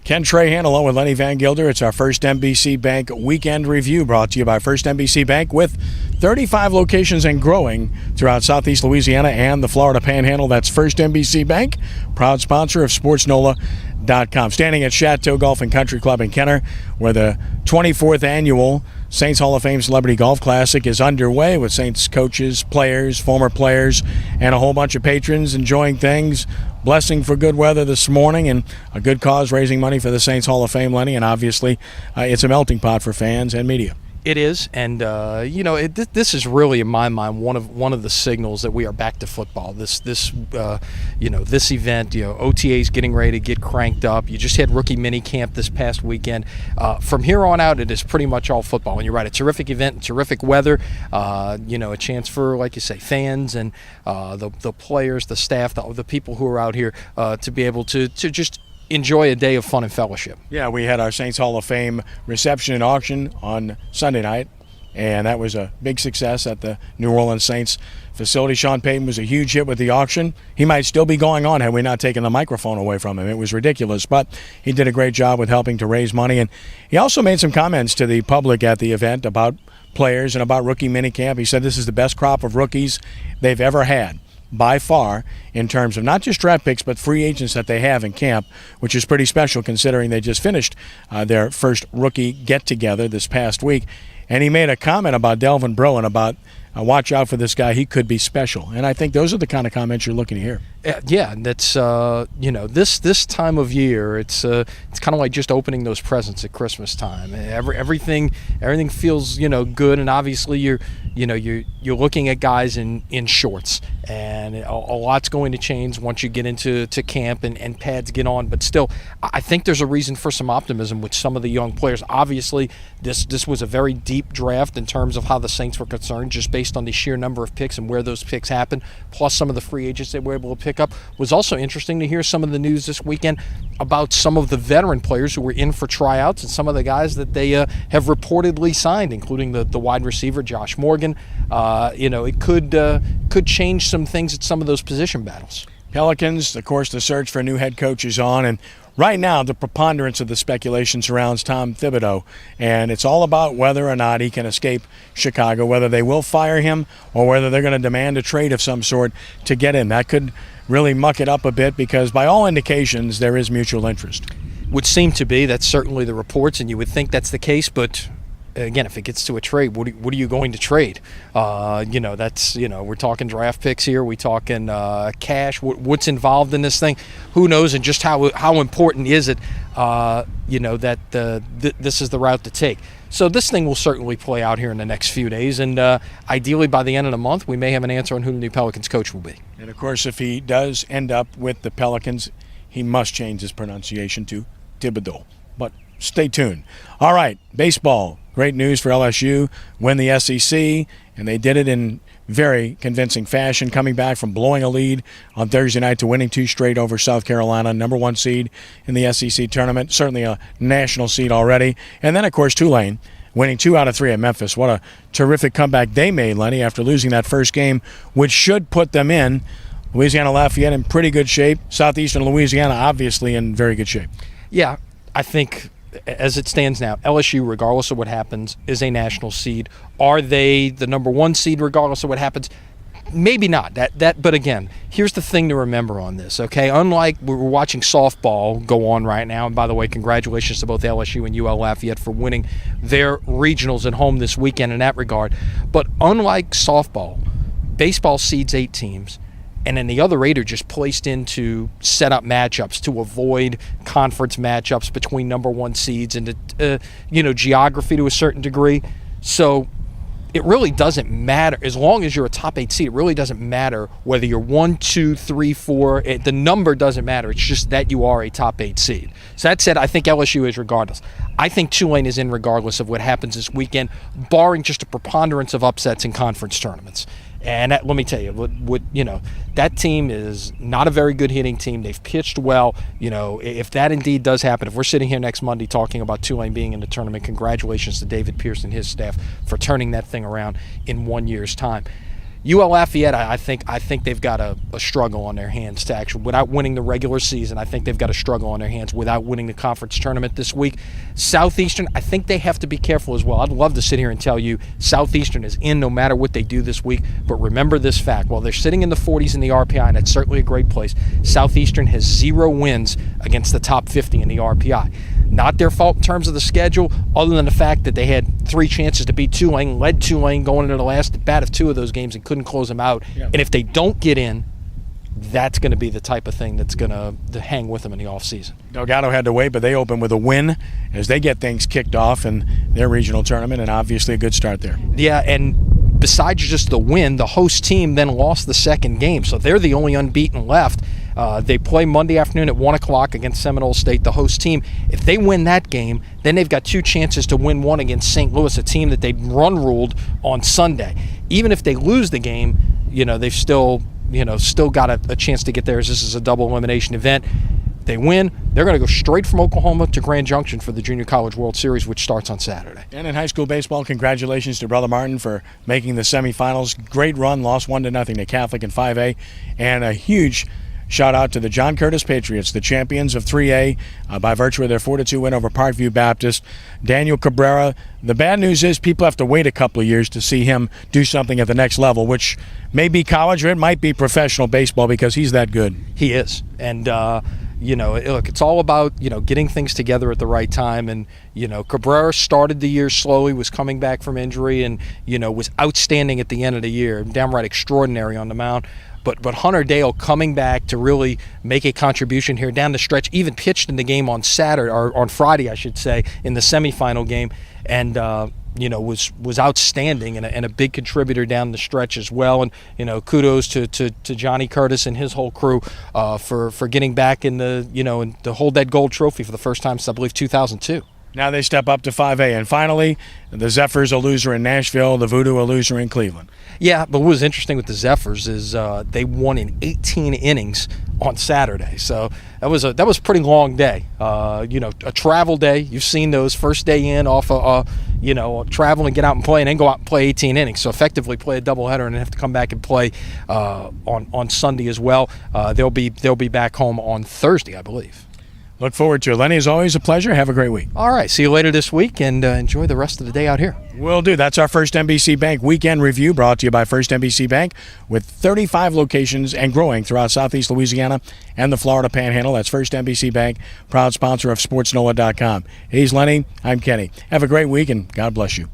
Ken Trahan along with Lenny Vangilder. It's our First NBC Bank Weekend Review brought to you by First NBC Bank with 35 locations and growing throughout Southeast Louisiana and the Florida Panhandle. That's First NBC Bank, proud sponsor of SportsNOLA.com. Standing at Chateau Golf and Country Club in Kenner, where the 24th annual Saints Hall of Fame Celebrity Golf Classic is underway with Saints coaches, players, former players, and a whole bunch of patrons enjoying things. Blessing for good weather this morning and a good cause raising money for the Saints Hall of Fame, Lenny, and obviously it's a melting pot for fans and media. It is, and this is really, in my mind, one of the signals that we are back to football. This event, OTA's getting ready to get cranked up. You just had rookie mini camp this past weekend. From here on out, it is pretty much all football. And you're right, a terrific event, terrific weather. A chance for, like you say, fans and the players, the staff, the people who are out here to be able to just enjoy a day of fun and fellowship. Yeah, we had our Saints Hall of Fame reception and auction on Sunday night, and that was a big success at the New Orleans Saints facility. Sean Payton was a huge hit with the auction. He might still be going on had we not taken the microphone away from him. It was ridiculous, but he did a great job with helping to raise money, and he also made some comments to the public at the event about players and about rookie minicamp. He said this is the best crop of rookies they've ever had, by far, in terms of not just draft picks but free agents that they have in camp, which is pretty special considering they just finished their first rookie get-together this past week. And he made a comment about Delvin Breaux and about watch out for this guy, he could be special. And I think those are the kind of comments you're looking to hear. Yeah, that's this time of year, it's kind of like just opening those presents at Christmas time. Everything feels good, and obviously you're looking at guys in shorts, and a lot's going to change once you get into camp and pads get on. But still, I think there's a reason for some optimism with some of the young players. Obviously, this was a very deep draft in terms of how the Saints were concerned, just based on the sheer number of picks and where those picks happened, plus some of the free agents they were able to pick up. Was also interesting to hear some of the news this weekend about some of the veteran players who were in for tryouts and some of the guys that they have reportedly signed, including the wide receiver Josh Morgan. It could change some things at some of those position battles. Pelicans, of course, the search for a new head coach is on, and right now the preponderance of the speculation surrounds Tom Thibodeau, and it's all about whether or not he can escape Chicago, whether they will fire him or whether they're going to demand a trade of some sort to get him. That could really muck it up a bit because by all indications there is mutual interest. Would seem to be. That's certainly the reports, and you would think that's the case, but again, if it gets to a trade, what are you going to trade? We're talking draft picks here. We're talking cash. What's involved in this thing? Who knows? And just how important is it? This is the route to take. So this thing will certainly play out here in the next few days, and ideally by the end of the month, we may have an answer on who the new Pelicans coach will be. And of course, if he does end up with the Pelicans, he must change his pronunciation to Thibodeau. But stay tuned. All right, baseball. Great news for LSU, win the SEC, and they did it in very convincing fashion, coming back from blowing a lead on Thursday night to winning 2 straight over South Carolina, number 1 seed in the SEC tournament, certainly a national seed already. And then, of course, Tulane winning 2 out of 3 at Memphis. What a terrific comeback they made, Lenny, after losing that first game, which should put them in. Louisiana Lafayette in pretty good shape. Southeastern Louisiana, obviously, in very good shape. Yeah, I think as it stands now, LSU, regardless of what happens, is a national seed. Are they the number 1 seed regardless of what happens? Maybe not. But again, here's the thing to remember on this, okay? Unlike we're watching softball go on right now, and by the way, congratulations to both LSU and UL Lafayette for winning their regionals at home this weekend in that regard. But unlike softball, baseball seeds 8 teams. And then the other 8 are just placed into set-up matchups to avoid conference matchups between number 1 seeds and, geography to a certain degree. So it really doesn't matter. As long as you're a top 8 seed, it really doesn't matter whether you're 1, 2, 3, 4. The number doesn't matter. It's just that you are a top 8 seed. So that said, I think LSU is regardless. I think Tulane is in regardless of what happens this weekend, barring just a preponderance of upsets in conference tournaments. And let me tell you, that team is not a very good hitting team. They've pitched well. If that indeed does happen, if we're sitting here next Monday talking about Tulane being in the tournament, congratulations to David Pierce and his staff for turning that thing around in 1 year's time. UL Lafayette, I think they've got a struggle on their hands to actually, without winning the regular season. I think they've got a struggle on their hands without winning the conference tournament this week. Southeastern, I think they have to be careful as well. I'd love to sit here and tell you Southeastern is in no matter what they do this week, but remember this fact: while they're sitting in the 40s in the RPI, and that's certainly a great place, Southeastern has 0 wins against the top 50 in the RPI. Not their fault in terms of the schedule, other than the fact that they had 3 chances to beat Tulane, led Tulane going into the last bat of 2 of those games and couldn't close them out. Yeah. And if they don't get in, that's going to be the type of thing that's going to hang with them in the offseason. Delgado had to wait, but they open with a win as they get things kicked off in their regional tournament, and obviously a good start there. Yeah, and besides just the win, the host team then lost the second game, so they're the only unbeaten left. They play Monday afternoon at 1 o'clock against Seminole State, the host team. If they win that game, then they've got 2 chances to win one against St. Louis, a team that they run ruled on Sunday. Even if they lose the game, they've still got a chance to get there, as this is a double elimination event. If they win, they're going to go straight from Oklahoma to Grand Junction for the Junior College World Series, which starts on Saturday. And in high school baseball, congratulations to Brother Martin for making the semifinals. Great run, lost 1-0 to Catholic in 5A, and a huge shout out to the John Curtis Patriots, the champions of 3A, by virtue of their 4-2 win over Parkview Baptist. Daniel Cabrera, the bad news is people have to wait a couple of years to see him do something at the next level, which may be college or it might be professional baseball, because he's that good. He is. And, look, it's all about, getting things together at the right time. And, Cabrera started the year slowly, was coming back from injury, and, was outstanding at the end of the year, downright extraordinary on the mound. But Hunter Dale coming back to really make a contribution here down the stretch, even pitched in the game on Saturday, or on Friday, I should say, in the semifinal game, and was outstanding and a big contributor down the stretch as well. And kudos to Johnny Curtis and his whole crew for getting back in and to hold that gold trophy for the first time since, I believe, 2002. Now they step up to 5A. And finally, the Zephyrs, a loser in Nashville, the Voodoo, a loser in Cleveland. Yeah, but what was interesting with the Zephyrs is they won in 18 innings on Saturday. So that was a pretty long day. A travel day. You've seen those, first day in off travel and get out and play, and then go out and play 18 innings. So effectively play a doubleheader and then have to come back and play on Sunday as well. They'll be back home on Thursday, I believe. Look forward to it. Lenny, as always, a pleasure. Have a great week. All right. See you later this week, and enjoy the rest of the day out here. Will do. That's our First NBC Bank Weekend Review, brought to you by First NBC Bank, with 35 locations and growing throughout Southeast Louisiana and the Florida Panhandle. That's First NBC Bank, proud sponsor of SportsNOLA.com. He's Lenny. I'm Kenny. Have a great week, and God bless you.